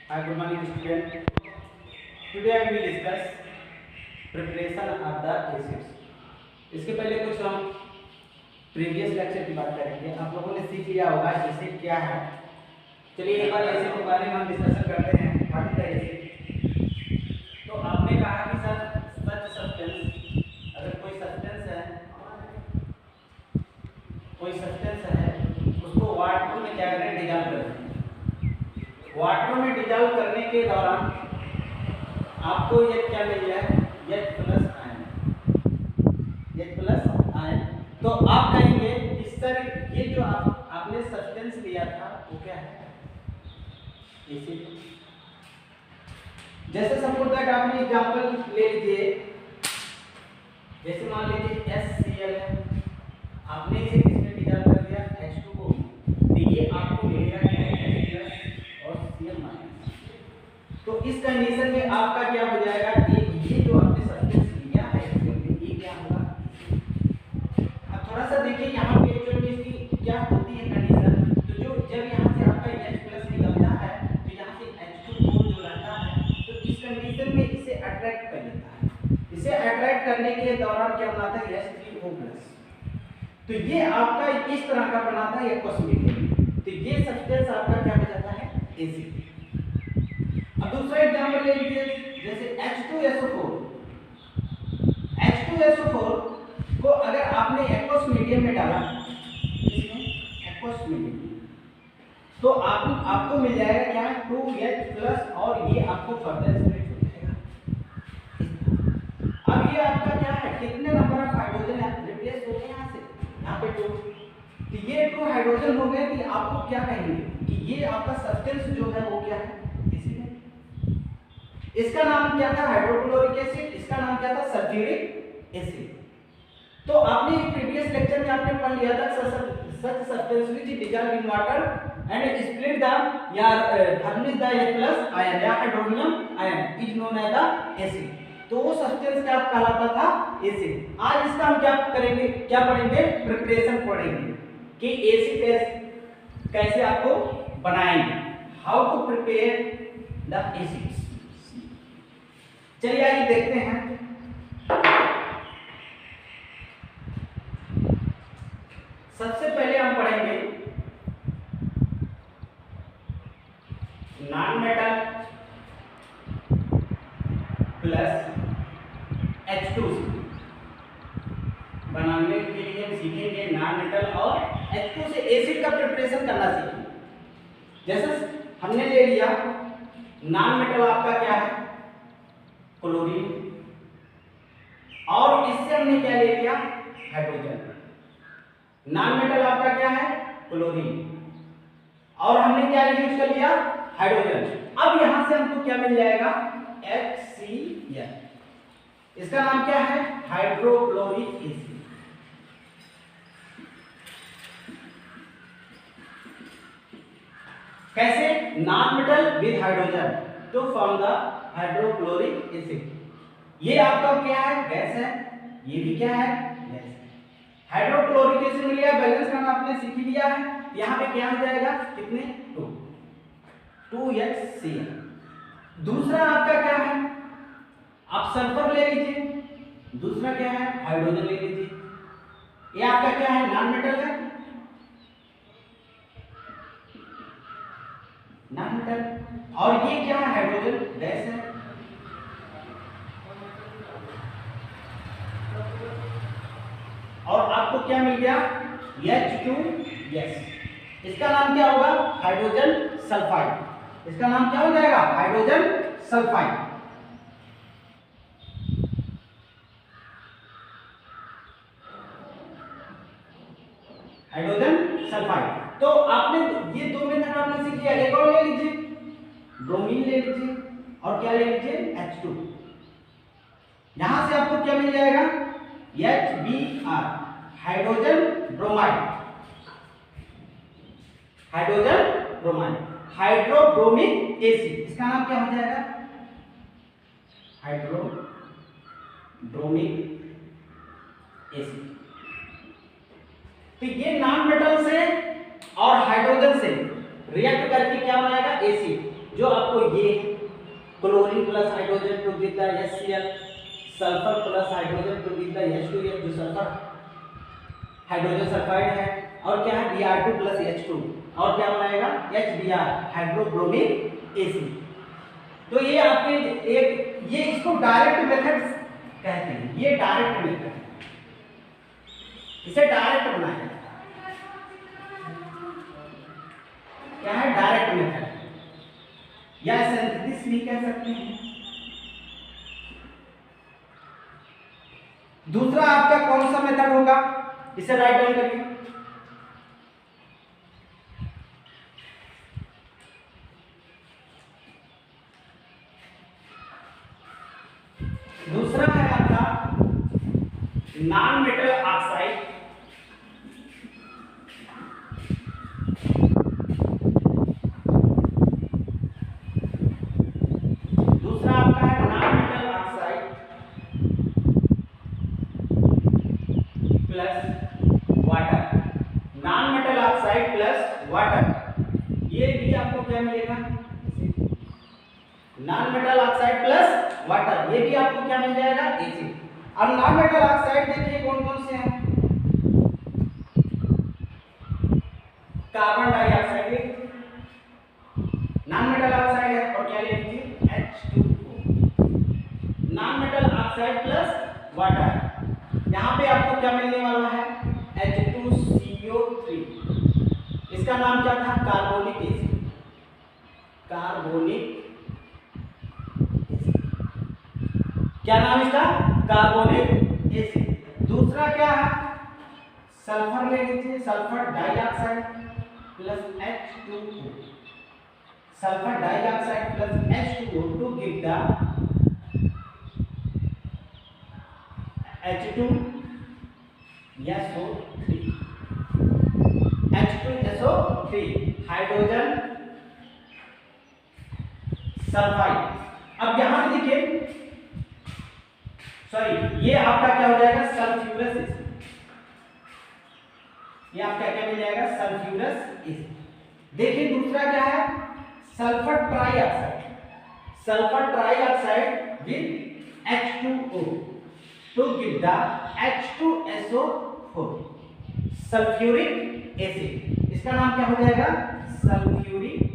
Hi, good morning, student. Today I will discuss preparation of the acids. इसके पहले कुछ हम प्रीवियस लेक्चर की बात करेंगे। आप लोगों ने सीख लिया होगा एसिड क्या है। चलिए एक बार एसिड के बारे में हम डिस्कशन करते हैं। What is the acid? तो आपने कहा कि सर सच सब्सटेंस, अगर कोई सब्सटेंस है उसको वाटर में क्या करें, डिजॉल्व करें। वाटर में डिजॉल्व करने के दौरान आपको ये क्या मिल जाए, H प्लस आयन। तो आप कहेंगे इस तरह ये जो आपने सब्सटेंस लिया था वो क्या है, एसिड। जैसे सपोज दैट आपने एग्जांपल ले लीजिए, जैसे मान लीजिए HCl है, आपने इसे किसमें डिजॉल्व कर दिया, H2O में। तो ये आपको मिलेगा क्या है, H+ और Cl माइनस। तो इस कंडीशन में आपका क्या हो जाएगा कि ये जो आपने सब्सटेंस लिया है ये क्या होगा। अब थोड़ा सा देखिए यहाँ पे एक्चुअली इसकी क्या होती है कंडीशन। तो जो जब यहाँ से आपका H+ निकलता है तो यहाँ से H2O जो रहता है तो इस कंडीशन में इसे अट्रैक्ट कर लेता है। इसे अट्रैक्ट करने के दौरान क्या बनाता है, H3O+। तो ये आपका इस तरह का बनाता है एक्वस मीडियम। तो ये सब्सटेंस आपका क्या हो जाता है, एसिड। अब दूसरा एग्जांपल ले लीजिए, जैसे H2SO4 को अगर आपने एक्वस मीडियम में डाला, इसमें एक्वस मीडियम, तो आपको मिल जाएगा क्या, 2H+ और ये आपको फर्दर स्प्लिट हो जाएगा। अब ये आपका क्या है, कितने नंबर ऑफ हाइड्रोजन रिप्लेस हो गए यहाँ पे 2। तो ये 2 हाइड्रोजन हो गए कि आपको क्या कहेंगे कि ये आपका सब्सटेंस जो है वो क्या है, इसका नाम क्या था, हाइड्रोक्लोरिक एसिड। इसका नाम क्या था, सल्फ्यूरिक एसिड। तो आपने प्रीवियस लेक्चर में आपने पढ़ लिया था such substance which dissolve in water and split the या फर्निश द H+ आयन या hydronium ion is known as the acid. तो वो सब्सटेंस क्या कहलाता था, एसिड। आज इसका हम क्या करेंगे, क्या पढ़ेंगे, प्रिपरेशन पढ़ेंगे कि एसिड कैसे आपको बनाएंगे, how to prepare the acids. चलिए आइए देखते हैं। सबसे पहले हम पढ़ेंगे नॉन मेटल प्लस H2 बनाने के लिए हम सीखेंगे नॉन मेटल और H2 से एसिड का प्रिपरेशन करना सीखेंगे। जैसे हमने ले लिया नॉन मेटल आपका क्या है, क्लोरीन, और इससे हमने क्या ले लिया, हाइड्रोजन। नॉन मेटल आपका क्या है, क्लोरीन, और हमने क्या यूज कर लिया, हाइड्रोजन। अब यहां से हमको क्या मिल जाएगा, HCl। इसका नाम क्या है, हाइड्रोक्लोरिक एसिड। कैसे, non metal with hydrogen to form the hydrochloric acid. ये आपका क्या है, गैस है, ये भी क्या है, गैस है। हाइड्रोक्लोरिक एसिड मिल गया, बैलेंस करना आपने सीख लिया है। यहाँ पे क्या हो जाएगा, कितने, 2HCl। दूसरा आपका क्या है, आप सल्फर ले लीजिए, दूसरा क्या है, हाइड्रोजन ले लीजिए। ये आपका क्या है, नॉन मेटल है, नॉन मेटल, और ये क्या है, हाइड्रोजन, गैस है। और आपको क्या मिल गया, H2S। इसका नाम क्या होगा, हाइड्रोजन सल्फाइड। इसका नाम क्या हो जाएगा, हाइड्रोजन सल्फाइड। Hydrogen sulphide. तो आपने ये दो मेथड आपने सीख लिया। एक और ले लीजिए, ब्रोमीन ले लीजिए, और क्या ले लीजिए, H2। यहां से आपको क्या मिल जाएगा, HBr, hydrogen bromide. Hydrogen bromide, hydrobromic acid. इसका नाम क्या हो जाएगा, हाइड्रोब्रोमिक एसिड। तो ये नॉन मेटल से और हाइड्रोजन से रिएक्ट करके क्या बनाएगा, एसिड। जो आपको ये chlorine plus hydrogen to give the HCl, sulphur plus hydrogen to give the H2S जो सल्फर हाइड्रोजन सल्फाइड है, और क्या है Br2 प्लस H2, और क्या बनाएगा HBr हाइड्रोब्रोमिक एसिड। तो ये आपके एक ये इसको डायरेक्ट मेथड कहते हैं, ये डायरेक्ट मेथड है, इसे डायरेक्ट बनाया जाता है। क्या है डायरेक्ट मेथड या सिंथेसिस भी कह सकते हैं। दूसरा आपका कौन सा मेथड होगा, इसे राइट डाउन करिए। दूसरा है आपका नॉन मेटल ऑक्साइड, दूसरा आपका है non metal oxide plus water, non metal oxide plus water, ये भी आपको क्या मिलेगा, non metal oxide plus water, ये भी आपको क्या मिल जाएगा एसिड। अब नॉन मेटल ऑक्साइड देखिए कौन कौन से हैं, carbon dioxide non metal oxide है, और क्या ले लीजिए H2O, non metal oxide plus water, यहाँ पे आपको क्या मिलने वाला है H2CO3, इसका नाम क्या था कार्बोनिक एसिड, कार्बोनिक, क्या नाम इसका कार्बोनिक एसिड। दूसरा क्या है सल्फर ले लीजिए, sulphur dioxide plus H2O, sulphur dioxide plus H2O to give the H2SO3 hydrogen sulphide. अब यहां पे देखिए सॉरी ये आपका क्या हो जाएगा सल्फ्यूरस एसिड, ये आपका क्या मिल जाएगा सल्फ्यूरस एसिड। देखिए दूसरा क्या है sulphur trioxide, sulphur trioxide with H2O to give the H2SO4 sulphuric acid, इसका नाम क्या हो जाएगा सल्फ्यूरिक एसिड।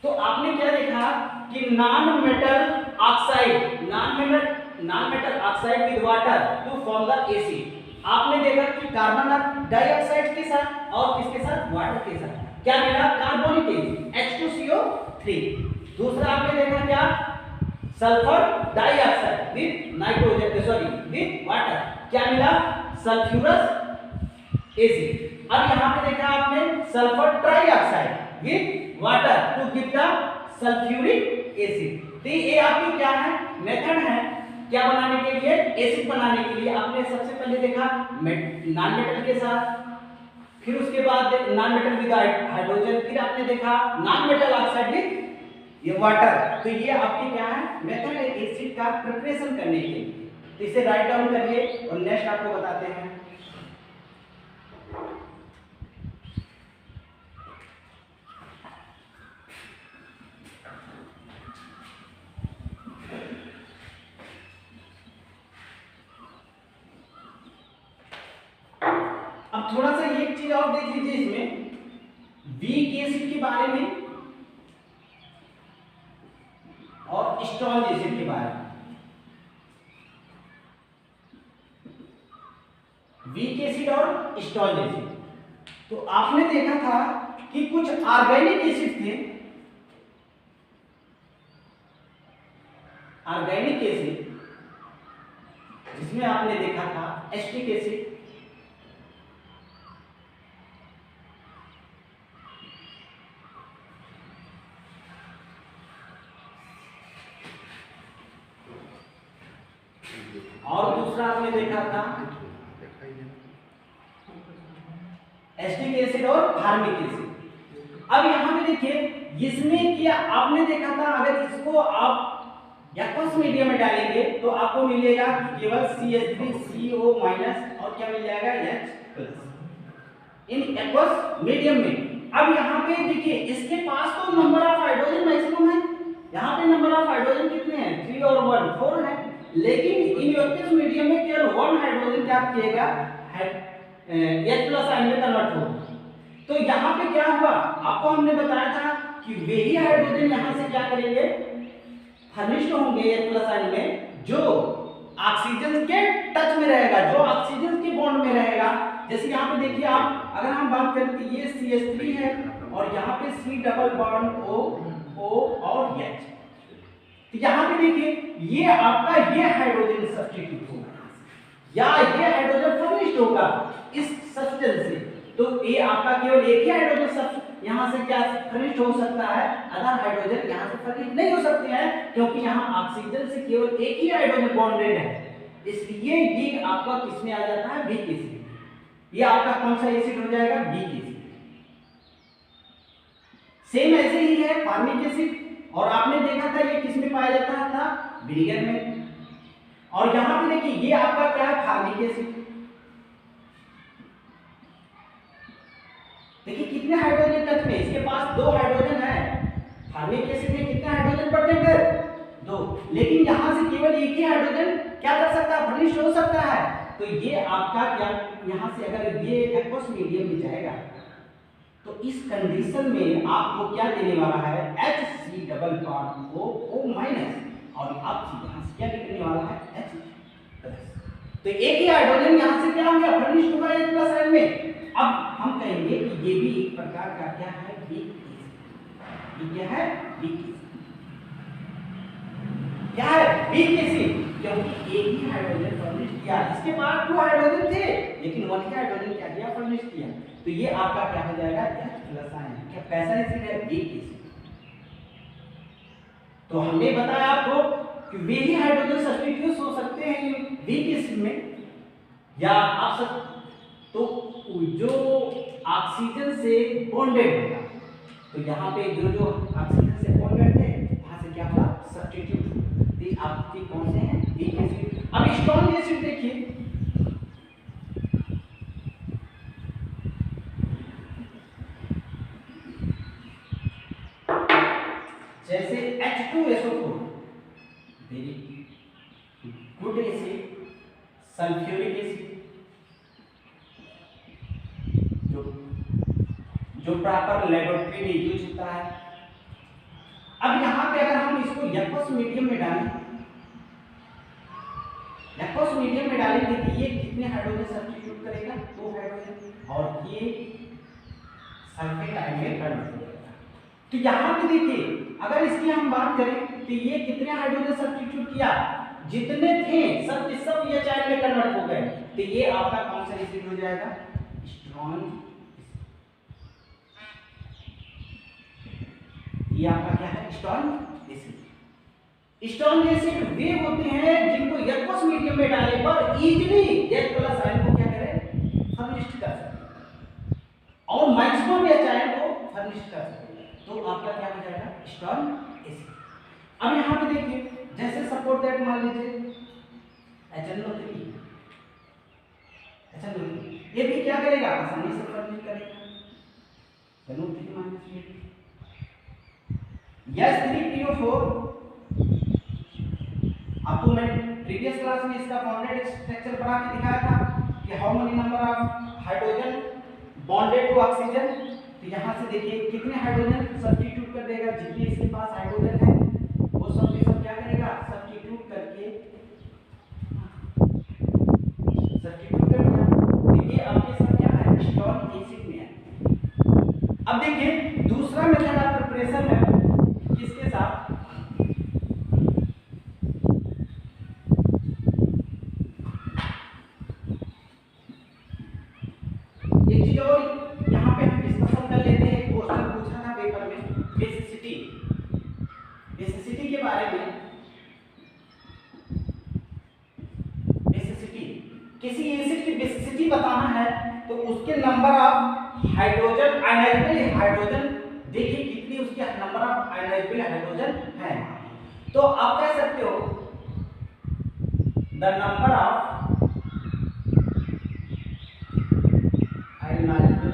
तो आपने क्या देखा कि non metal oxide, non metal oxide with water to form the acid. आपने देखा कि कार्बन डाइऑक्साइड के साथ और किसके साथ वाटर के साथ क्या मिला कार्बोनिक एसिड H2CO3। दूसरा आपने देखा क्या sulphur dioxide with nitrogen sorry with water, क्या मिला सल्फ्यूरस एसिड। अब यहां पे देखा आपने sulphur trioxide with water to give the sulphuric acid. तो ये आपकी क्या है मेथड है क्या बनाने के लिए एसिड बनाने के लिए। आपने सबसे पहले देखा नॉन मेटल के साथ, फिर उसके बाद नॉन मेटल विद हाइड्रोजन, फिर आपने देखा नॉन मेटल ऑक्साइड विद ये वाटर। तो ये आपकी क्या है मेथड है एसिड का प्रिपरेशन करने के लिए। तो इसे राइट डाउन करिए और नेक्स्ट आपको बताते हैं। अब थोड़ा सा एक चीज और देख लीजिए इसमें वीक एसिड के बारे में और स्ट्रॉन्ग एसिड के बारे में। वीक एसिड और स्ट्रॉन्ग एसिड, तो आपने देखा था कि कुछ ऑर्गेनिक एसिड थे, ऑर्गेनिक एसिड जिसमें आपने देखा था एस्टिक एसिड, और दूसरा आपने देखा था एस्टिक एसिड और फार्मिक एसिड। अब यहां पे देखिए इसमें क्या आपने देखा था अगर इसको आप एक्वस मीडियम में डालेंगे तो आपको मिलेगा केवल CH3CO- और क्या मिल जाएगा H+। इन एक्वस मीडियम में। अब यहाँ पे देखिए इसके पास तो नंबर ऑफ हाइड्रोजन मैक्सिमम है, यहाँ पे नंबर ऑफ हाइड्रोजन कितने हैं 3 और 1 4 है, लेकिन इन एक्वस मीडियम में केवल 1 हाइड्रोजन क्या किएगा H प्लस आयन में कन्वर्ट होगा। तो यहाँ पे क्या हुआ, आपको हमने बताया था कि वे ही हाइड्रोजन यहाँ से क्या करेंगे फर्निश्ड होंगे H प्लस आयन में, जो ऑक्सीजन के टच में रहेगा, जो ऑक्सीजन के बॉन्ड में रहेगा। जैसे यहाँ पे देखिए आप, अगर हम बात करें तो ये CH3 है और यहाँ पे C डबल बॉन्ड O और H। तो यहाँ पे देखिए ये आपका ये हाइड्रोजन सब्स्टिट्यूट होगा या ये हाइड्रोजन फर्निश्ड होगा इस सब्सटेंस से। तो ये आपका केवल एक ही हाइड्रोजन यहाँ से क्या फर्निश्ड हो सकता है, अदर हाइड्रोजन यहाँ से फर्निश्ड नहीं हो सकते हैं, क्योंकि यहाँ ऑक्सीजन से केवल एक ही हाइड्रोजन बॉन्डेड है। इसलिए ये आपका किसमें आ जाता है वीक एसिड। ये आपका कौन सा एसिड हो जाएगा वीक एसिड। सेम ऐसे ही है फार्मिक एसिड, और आपने देखा था ये किसमें पाया जाता था विनेगर में। और यहाँ पे देखिए ये आपका क्या है फार्मिक एसिड। देखिए कितने हाइड्रोजन टच में, इसके पास 2 हाइड्रोजन है। फार्मिक एसिड में कितने हाइड्रोजन प्रेजेंट है 2, लेकिन यहां से केवल एक ही हाइड्रोजन क्या कर सकता है फर्निश्ड हो सकता है। तो ये आपका क्या, यहां से अगर ये एक्वस मीडियम में जाएगा तो इस कंडीशन में आपको क्या देने वाला है HC double bond O minus, और आप यहां से क्या निकलने वाला है H प्लस। तो एक ही हाइड्रोजन यहां से क्या हो गया फर्निश्ड हुआ H प्लस आयन में। अब हम कहेंगे कि ये भी एक प्रकार का क्या है वीक एसिड। ये क्या है वीक एसिड, क्या है वीक एसिड, क्योंकि एक ही हाइड्रोजन फर्निश्ड किया। इसके पास 2 हाइड्रोजन थे लेकिन 1 ही हाइड्रोजन क्या किया फर्निश्ड किया। तो ये आपका क्या हो जाएगा H प्लस आयन। क्या कैसा एसिड है वीक एसिड। तो हमने बताया आपको कि वे ही हाइड्रोजन सब्स्टिट्यूट हो सकते हैं वीक एसिड में, या आप सब तो जो ऑक्सीजन से बॉन्डेड होगा। तो यहाँ पे जो ऑक्सीजन से बॉन्डेड थे वहां से क्या हुआ सब्स्टिट्यूट। तो आपके कौन से हैं वीक एसिड। अब स्ट्रॉन्ग एसिड देखिए, जैसे H2SO4 very good acid, sulphuric acid जो प्रॉपर लेबोरेटरी में यूज होता है। अब यहाँ पे अगर हम इसको एक्वस मीडियम में डालें, एक्वस मीडियम में डालेंगे तो ये कितने हाइड्रोजन सब्स्टिट्यूट करेगा 2 हाइड्रोजन, और ये सल्फेट आयन में कन्वर्ट हो जाएगा। तो यहाँ पे देखिए अगर इसकी हम बात करें तो ये कितने हाइड्रोजन सब्स्टिट्यूट किया, जितने थे सब के सब ये आयन में कन्वर्ट हो गए। तो ये आपका कौन सा एसिड हो जाएगा स्ट्रॉन्ग। ये आपका क्या है स्ट्रॉन्ग एसिड। स्ट्रॉन्ग एसिड वे होते हैं जिनको एक्वस मीडियम में डाले पर इजीली H प्लस आयन को क्या करें फर्निश्ड कर सकते, और मैक्सिमम H आयन को फर्निश्ड कर सकते। तो आपका क्या हो जाएगा स्ट्रॉन्ग एसिड। अब यहाँ पे देखिए जैसे सपोर्ट दैट मान लीजिए HNO3, ये भी क्या करेगा आसानी से फर्निश्ड करेगा NO3 माइनस H3PO4। आपको मैंने प्रीवियस क्लास में इसका बॉन्डेड स्ट्रक्चर बना के दिखाया था कि how many number of hydrogen bonded to oxygen. तो यहाँ से देखिए कितने हाइड्रोजन सब्स्टिट्यूट कर देगा, जितने इसके पास हाइड्रोजन है वो सब के सब क्या करेगा सब्स्टिट्यूट करके सब्स्टिट्यूट कर दिया। तो ये आपके साथ क्या है स्ट्रॉन्ग एसिड में है। अब देखिए दूसरा मेथड ऑफ प्रिपरेशन है किसके साथ, एक चीज और यहाँ पे हम डिस्कशन कर लेते हैं। क्वेश्चन पूछा था पेपर में बेसिसिटी, बेसिसिटी के बारे में। बेसिसिटी किसी एसिड की बेसिसिटी बताना है तो उसके number of hydrogen ionizable hydrogen देखिए कितनी उसके नंबर ऑफ आयनाइजेबल हाइड्रोजन है। तो आप कह सकते हो द नंबर ऑफ आयनाइजेबल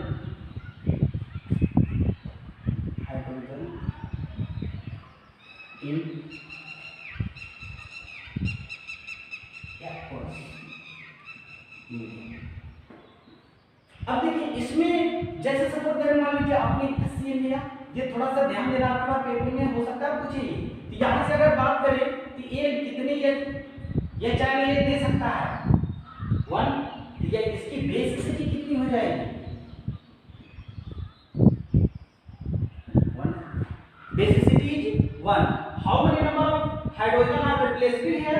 जैसे सपोज दैट मान लीजिए आपने HCl लिया, ये थोड़ा सा ध्यान देना आपके पास पेपर में हो सकता है पूछे, तो यहाँ से अगर बात करें तो ये कितने ये चाहे ये दे सकता है 1, या इसकी बेसिसिटी कितनी हो जाएगी 1, basicity is 1। How many number of hydrogen are replaced here,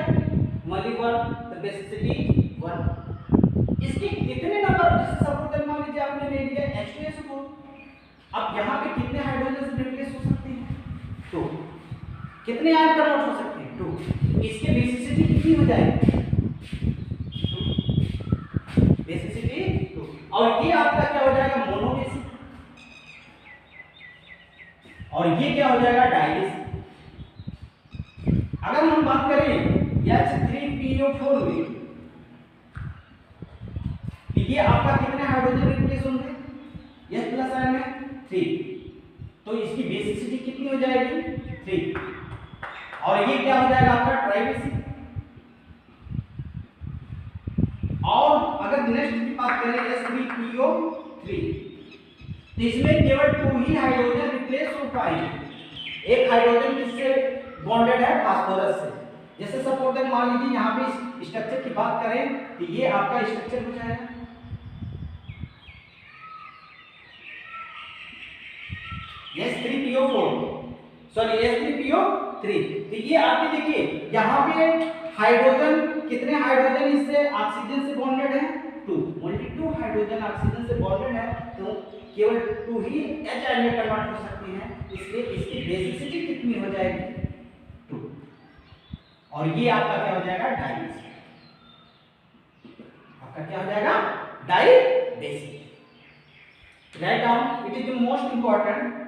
only 1, the basicity is 1। इसके कितने नंबर, जैसे सपोज मान लीजिए आपने ले लिया H2SO4, अब यहाँ पे कितने हाइड्रोजन से रिप्लेस हो सकते हैं 2, कितने आयन कन्वर्ट हो सकते हैं 2, इसकी बेसिसिटी कितनी हो जाएगी 2, बेसिसिटी 2, और ये आपका क्या हो जाएगा मोनोबेसिक, और ये क्या हो जाएगा डाइबेसिक। अगर हम बात करें H3PO4 में, ये आपका कितने हाइड्रोजन रिप्लेस होंगे H प्लस आयन में 3, तो इसकी बेसिसिटी कितनी हो जाएगी 3, और ये क्या हो जाएगा आपका ट्राइबेसिक। और अगर नेक्स्ट की बात करें H3PO3, तो इसमें केवल 2 ही हाइड्रोजन रिप्लेस हो पाएंगे, एक हाइड्रोजन किससे बॉन्डेड है फास्फोरस से। जैसे सपोज दैट मान लीजिए यहाँ पे स्ट्रक्चर की बात करें तो ये आपका स्ट्रक्चर हो जाएगा H3PO4, सॉरी H3PO3, तो ये आपके देखिए यहाँ पे हाइड्रोजन, कितने हाइड्रोजन इससे ऑक्सीजन से बॉन्डेड है 2, ओनली 2 हाइड्रोजन ऑक्सीजन से बॉन्डेड है, तो केवल 2 ही H आयन में कन्वर्ट हो सकती हैं, इसलिए इसकी बेसिसिटी कितनी हो जाएगी 2, और ये आपका क्या हो जाएगा डाइबेसिक, आपका क्या हो जाएगा dibasic. Write down, it is the most important